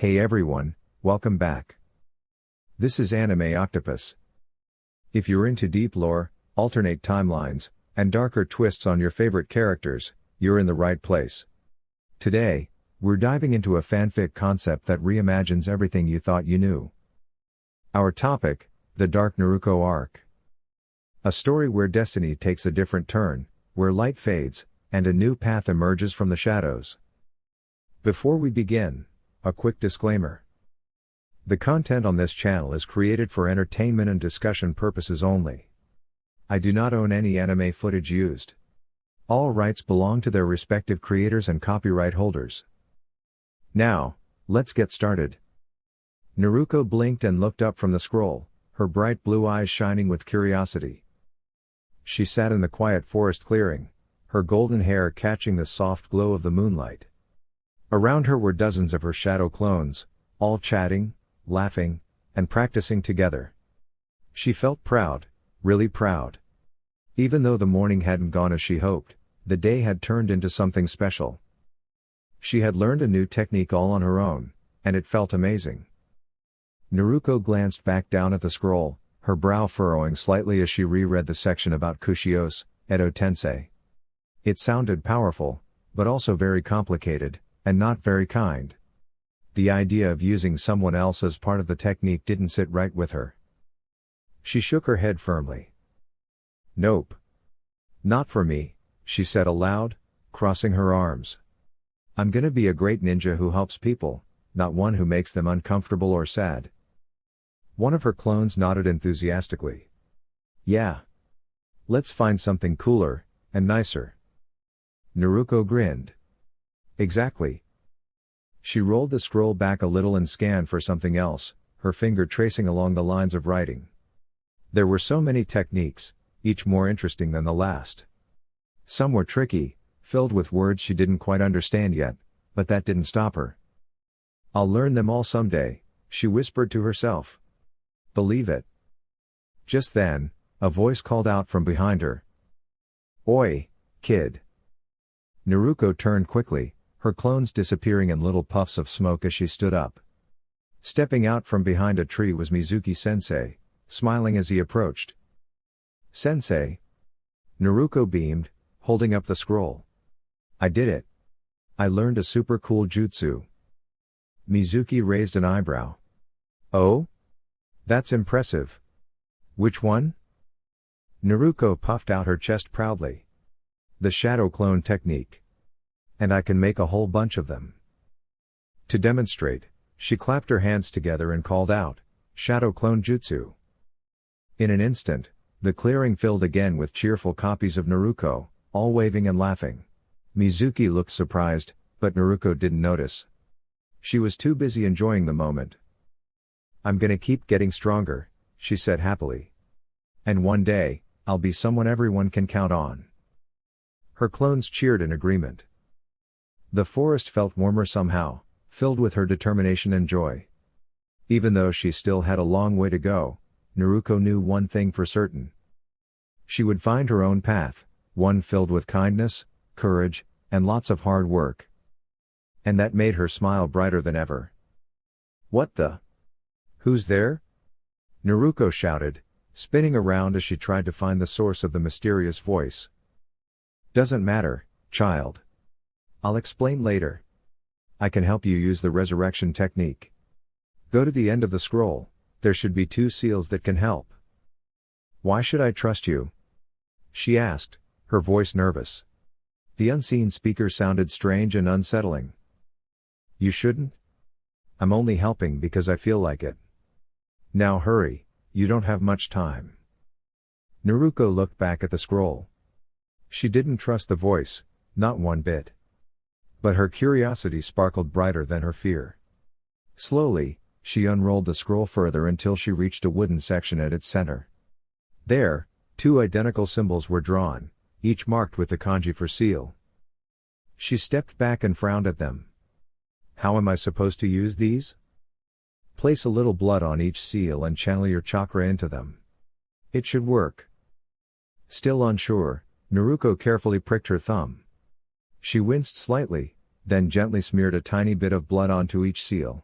Hey everyone, welcome back. This is Anime Octopus. If you're into deep lore, alternate timelines, and darker twists on your favorite characters, you're in the right place. Today, we're diving into a fanfic concept that reimagines everything you thought you knew. Our topic, the Dark Naruko arc. A story where destiny takes a different turn, where light fades, and a new path emerges from the shadows. Before we begin, a quick disclaimer. The content on this channel is created for entertainment and discussion purposes only. I do not own any anime footage used. All rights belong to their respective creators and copyright holders. Now, let's get started. Naruko blinked and looked up from the scroll, her bright blue eyes shining with curiosity. She sat in the quiet forest clearing, her golden hair catching the soft glow of the moonlight. Around her were dozens of her shadow clones, all chatting, laughing, and practicing together. She felt proud, really proud. Even though the morning hadn't gone as she hoped, the day had turned into something special. She had learned a new technique all on her own, and it felt amazing. Naruko glanced back down at the scroll, her brow furrowing slightly as she reread the section about Kushios, Edo Tensei. It sounded powerful, but also very complicated, and not very kind. The idea of using someone else as part of the technique didn't sit right with her. She shook her head firmly. Nope. Not for me, she said aloud, crossing her arms. I'm gonna be a great ninja who helps people, not one who makes them uncomfortable or sad. One of her clones nodded enthusiastically. Yeah. Let's find something cooler, and nicer. Naruko grinned. Exactly. She rolled the scroll back a little and scanned for something else, her finger tracing along the lines of writing. There were so many techniques, each more interesting than the last. Some were tricky, filled with words she didn't quite understand yet, but that didn't stop her. I'll learn them all someday, she whispered to herself. Believe it. Just then, a voice called out from behind her. Oi, kid. Naruko turned quickly, her clones disappearing in little puffs of smoke as she stood up. Stepping out from behind a tree was Mizuki-sensei, smiling as he approached. Sensei. Naruko beamed, holding up the scroll. I did it. I learned a super cool jutsu. Mizuki raised an eyebrow. Oh? That's impressive. Which one? Naruko puffed out her chest proudly. The shadow clone technique. And I can make a whole bunch of them. To demonstrate, she clapped her hands together and called out, Shadow Clone Jutsu. In an instant, the clearing filled again with cheerful copies of Naruko, all waving and laughing. Mizuki looked surprised, but Naruko didn't notice. She was too busy enjoying the moment. I'm gonna keep getting stronger, she said happily. And one day, I'll be someone everyone can count on. Her clones cheered in agreement. The forest felt warmer somehow, filled with her determination and joy. Even though she still had a long way to go, Naruko knew one thing for certain. She would find her own path, one filled with kindness, courage, and lots of hard work. And that made her smile brighter than ever. What the? Who's there? Naruko shouted, spinning around as she tried to find the source of the mysterious voice. Doesn't matter, child. I'll explain later. I can help you use the resurrection technique. Go to the end of the scroll, there should be 2 seals that can help. Why should I trust you? She asked, her voice nervous. The unseen speaker sounded strange and unsettling. You shouldn't? I'm only helping because I feel like it. Now hurry, you don't have much time. Naruko looked back at the scroll. She didn't trust the voice, not one bit. But her curiosity sparkled brighter than her fear. Slowly, she unrolled the scroll further until she reached a wooden section at its center. There, 2 identical symbols were drawn, each marked with the kanji for seal. She stepped back and frowned at them. How am I supposed to use these? Place a little blood on each seal and channel your chakra into them. It should work. Still unsure, Naruko carefully pricked her thumb. She winced slightly, then gently smeared a tiny bit of blood onto each seal.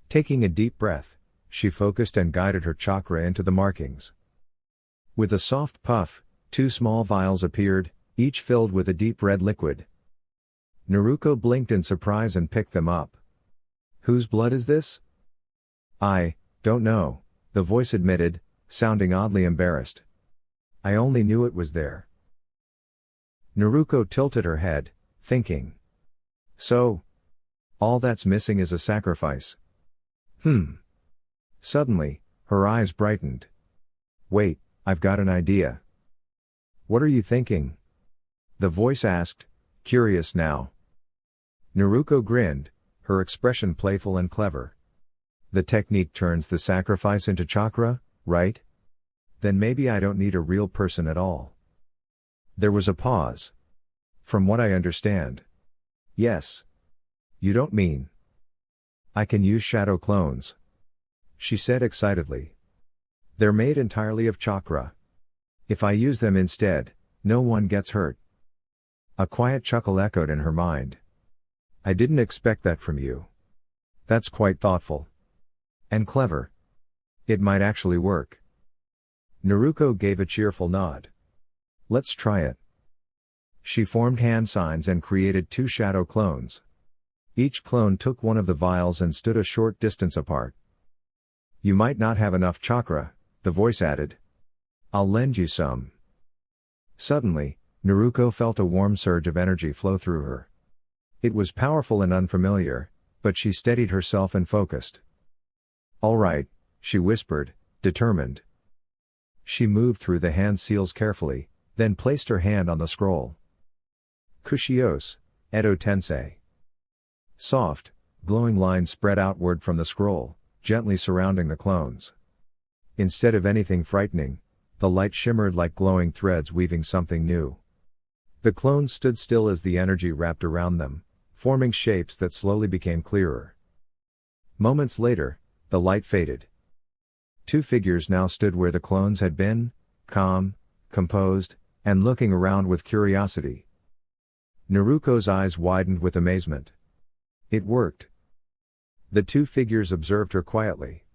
Taking a deep breath, she focused and guided her chakra into the markings. With a soft puff, 2 small vials appeared, each filled with a deep red liquid. Naruko blinked in surprise and picked them up. Whose blood is this? I don't know, the voice admitted, sounding oddly embarrassed. I only knew it was there. Naruko tilted her head, thinking. So? All that's missing is a sacrifice. Suddenly, her eyes brightened. Wait, I've got an idea. What are you thinking? The voice asked, curious now. Naruko grinned, her expression playful and clever. The technique turns the sacrifice into chakra, right? Then maybe I don't need a real person at all. There was a pause. From what I understand. Yes. You don't mean. I can use shadow clones. She said excitedly. They're made entirely of chakra. If I use them instead, no one gets hurt. A quiet chuckle echoed in her mind. I didn't expect that from you. That's quite thoughtful. And clever. It might actually work. Naruko gave a cheerful nod. Let's try it. She formed hand signs and created 2 shadow clones. Each clone took one of the vials and stood a short distance apart. You might not have enough chakra, the voice added. I'll lend you some. Suddenly, Naruko felt a warm surge of energy flow through her. It was powerful and unfamiliar, but she steadied herself and focused. All right, she whispered, determined. She moved through the hand seals carefully, then placed her hand on the scroll. Kushios, Edo Tensei. Soft, glowing lines spread outward from the scroll, gently surrounding the clones. Instead of anything frightening, the light shimmered like glowing threads weaving something new. The clones stood still as the energy wrapped around them, forming shapes that slowly became clearer. Moments later, the light faded. 2 figures now stood where the clones had been, calm, composed, and looking around with curiosity. Naruko's eyes widened with amazement. It worked. The 2 figures observed her quietly.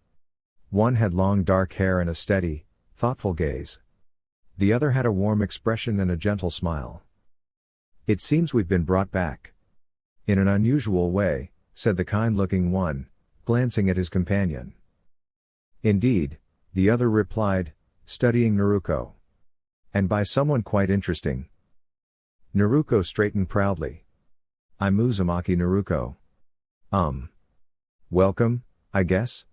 One had long dark hair and a steady, thoughtful gaze. The other had a warm expression and a gentle smile. It seems we've been brought back. In an unusual way, said the kind-looking one, glancing at his companion. Indeed, the other replied, studying Naruko. And by someone quite interesting. Naruko straightened proudly. I'm Uzumaki Naruko. Welcome, I guess?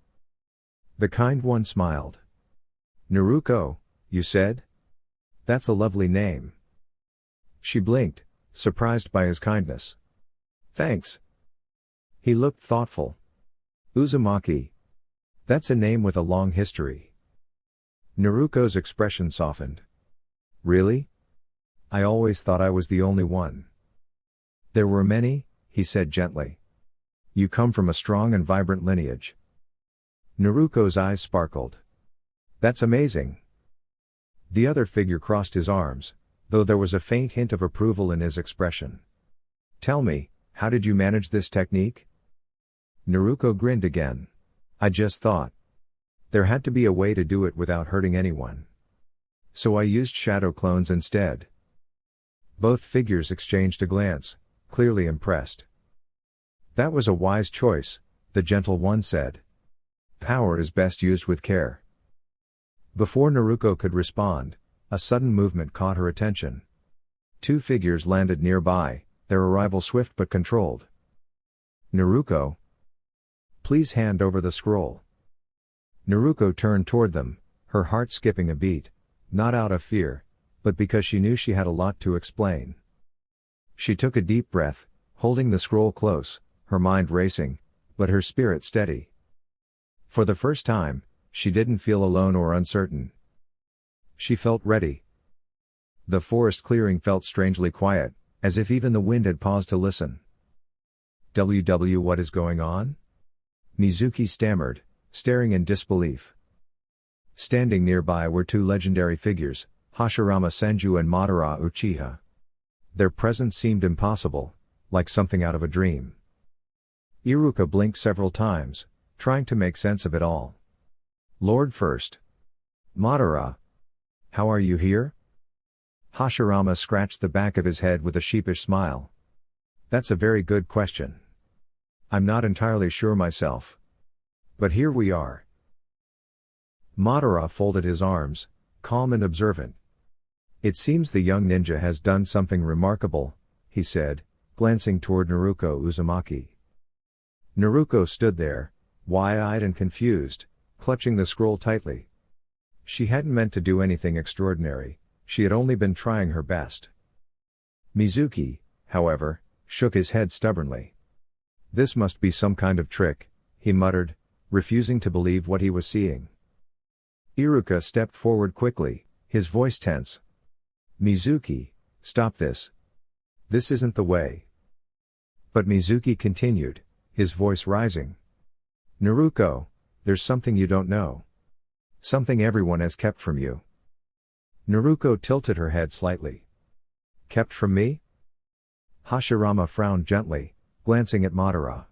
The kind one smiled. Naruko, you said? That's a lovely name. She blinked, surprised by his kindness. Thanks. He looked thoughtful. Uzumaki. That's a name with a long history. Naruko's expression softened. Really? I always thought I was the only one. There were many, he said gently. You come from a strong and vibrant lineage. Naruko's eyes sparkled. That's amazing. The other figure crossed his arms, though there was a faint hint of approval in his expression. Tell me, how did you manage this technique? Naruko grinned again. I just thought. There had to be a way to do it without hurting anyone. So I used shadow clones instead. Both figures exchanged a glance, clearly impressed. That was a wise choice, the gentle one said. Power is best used with care. Before Naruko could respond, a sudden movement caught her attention. 2 figures landed nearby, their arrival swift but controlled. Naruko. Please hand over the scroll. Naruko turned toward them, her heart skipping a beat, not out of fear, but because she knew she had a lot to explain. She took a deep breath, holding the scroll close, her mind racing, but her spirit steady. For the first time, she didn't feel alone or uncertain. She felt ready. The forest clearing felt strangely quiet, as if even the wind had paused to listen. What is going on? Mizuki stammered, staring in disbelief. Standing nearby were 2 legendary figures, Hashirama Senju and Madara Uchiha. Their presence seemed impossible, like something out of a dream. Iruka blinked several times, trying to make sense of it all. Lord first. Madara. How are you here? Hashirama scratched the back of his head with a sheepish smile. That's a very good question. I'm not entirely sure myself. But here we are. Madara folded his arms, calm and observant. It seems the young ninja has done something remarkable, he said, glancing toward Naruko Uzumaki. Naruko stood there, wide-eyed and confused, clutching the scroll tightly. She hadn't meant to do anything extraordinary, she had only been trying her best. Mizuki, however, shook his head stubbornly. This must be some kind of trick, he muttered, refusing to believe what he was seeing. Iruka stepped forward quickly, his voice tense. Mizuki, stop this. This isn't the way. But Mizuki continued, his voice rising. Naruko, there's something you don't know. Something everyone has kept from you. Naruko tilted her head slightly. Kept from me? Hashirama frowned gently, glancing at Madara.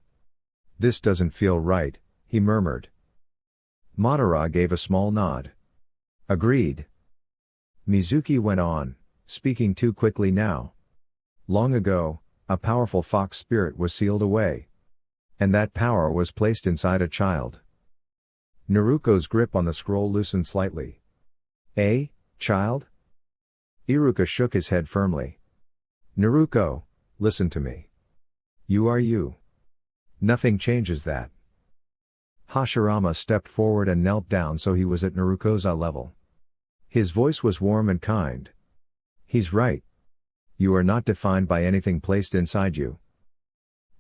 This doesn't feel right, he murmured. Madara gave a small nod. Agreed. Mizuki went on, speaking too quickly now. Long ago, a powerful fox spirit was sealed away. And that power was placed inside a child. Naruko's grip on the scroll loosened slightly. A child? Iruka shook his head firmly. Naruko, listen to me. You are you. Nothing changes that. Hashirama stepped forward and knelt down so he was at Naruko's eye level. His voice was warm and kind. He's right. You are not defined by anything placed inside you.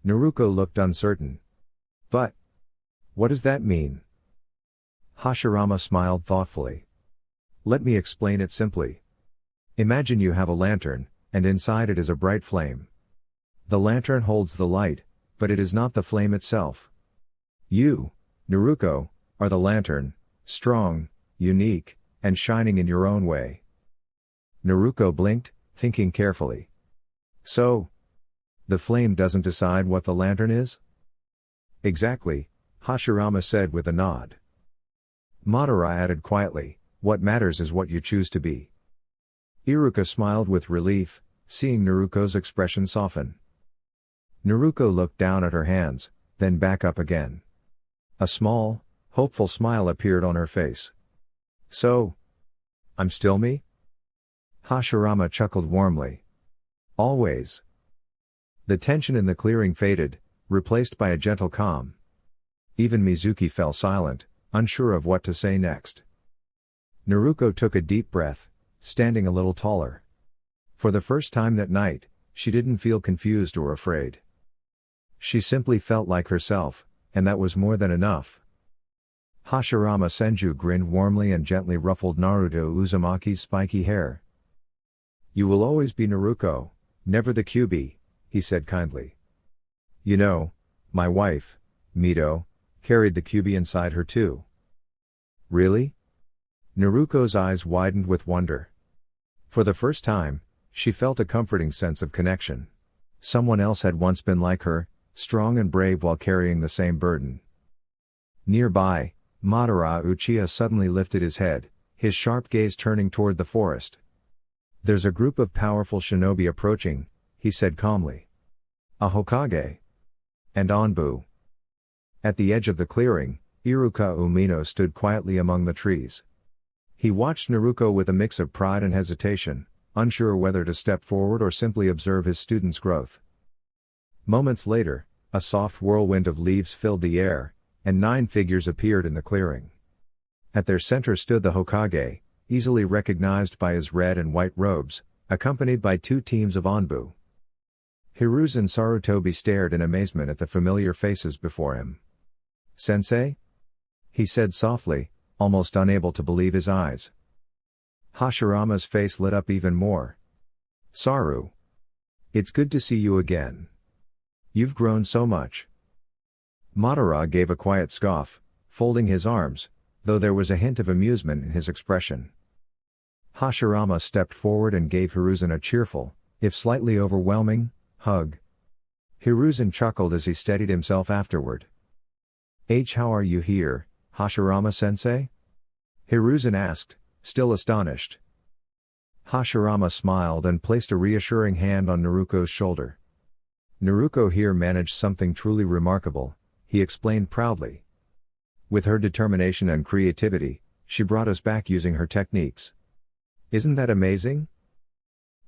Naruko looked uncertain. But what does that mean? Hashirama smiled thoughtfully. Let me explain it simply. Imagine you have a lantern, and inside it is a bright flame. The lantern holds the light, but it is not the flame itself. You, Naruko, are the lantern, strong, unique, and shining in your own way. Naruko blinked, thinking carefully. So, the flame doesn't decide what the lantern is? Exactly, Hashirama said with a nod. Madara added quietly, what matters is what you choose to be. Iruka smiled with relief, seeing Naruko's expression soften. Naruko looked down at her hands, then back up again. A small, hopeful smile appeared on her face. So, I'm still me? Hashirama chuckled warmly. Always. The tension in the clearing faded, replaced by a gentle calm. Even Mizuki fell silent, unsure of what to say next. Naruko took a deep breath, standing a little taller. For the first time that night, she didn't feel confused or afraid. She simply felt like herself, and that was more than enough. Hashirama Senju grinned warmly and gently ruffled Naruto Uzumaki's spiky hair. You will always be Naruko, never the Kyuubi, he said kindly. You know, my wife, Mito, carried the Kyuubi inside her too. Really? Naruko's eyes widened with wonder. For the first time, she felt a comforting sense of connection. Someone else had once been like her, strong and brave while carrying the same burden. Nearby, Madara Uchiha suddenly lifted his head, his sharp gaze turning toward the forest. There's a group of powerful shinobi approaching, he said calmly. A Hokage. And Anbu. At the edge of the clearing, Iruka Umino stood quietly among the trees. He watched Naruko with a mix of pride and hesitation, unsure whether to step forward or simply observe his student's growth. Moments later, a soft whirlwind of leaves filled the air, and 9 figures appeared in the clearing. At their center stood the Hokage, easily recognized by his red and white robes, accompanied by 2 teams of Anbu. Hiruzen and Sarutobi stared in amazement at the familiar faces before him. Sensei? He said softly, almost unable to believe his eyes. Hashirama's face lit up even more. Saru. It's good to see you again. You've grown so much. Madara gave a quiet scoff, folding his arms, though there was a hint of amusement in his expression. Hashirama stepped forward and gave Hiruzen a cheerful, if slightly overwhelming, hug. Hiruzen chuckled as he steadied himself afterward. How are you here, Hashirama-sensei? Hiruzen asked, still astonished. Hashirama smiled and placed a reassuring hand on Naruko's shoulder. Naruko here managed something truly remarkable, he explained proudly. With her determination and creativity, she brought us back using her techniques. Isn't that amazing?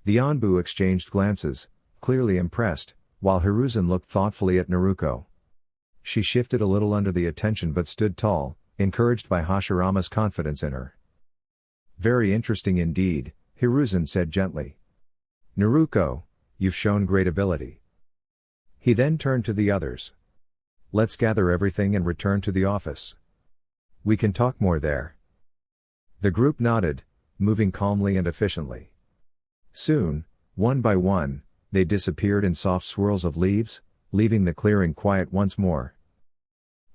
The Anbu exchanged glances, clearly impressed, while Hiruzen looked thoughtfully at Naruko. She shifted a little under the attention but stood tall, encouraged by Hashirama's confidence in her. Very interesting indeed, Hiruzen said gently. Naruko, you've shown great ability. He then turned to the others. Let's gather everything and return to the office. We can talk more there. The group nodded, moving calmly and efficiently. Soon, one by one, they disappeared in soft swirls of leaves, leaving the clearing quiet once more.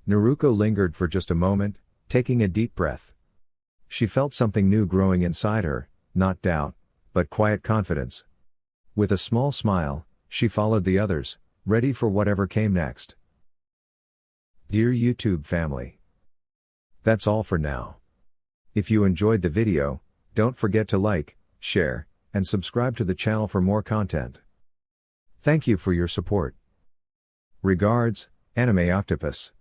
Naruko lingered for just a moment, taking a deep breath. She felt something new growing inside her, not doubt, but quiet confidence. With a small smile, she followed the others, ready for whatever came next. Dear YouTube family, that's all for now. If you enjoyed the video, don't forget to like, share, and subscribe to the channel for more content. Thank you for your support. Regards, Anime Octopus.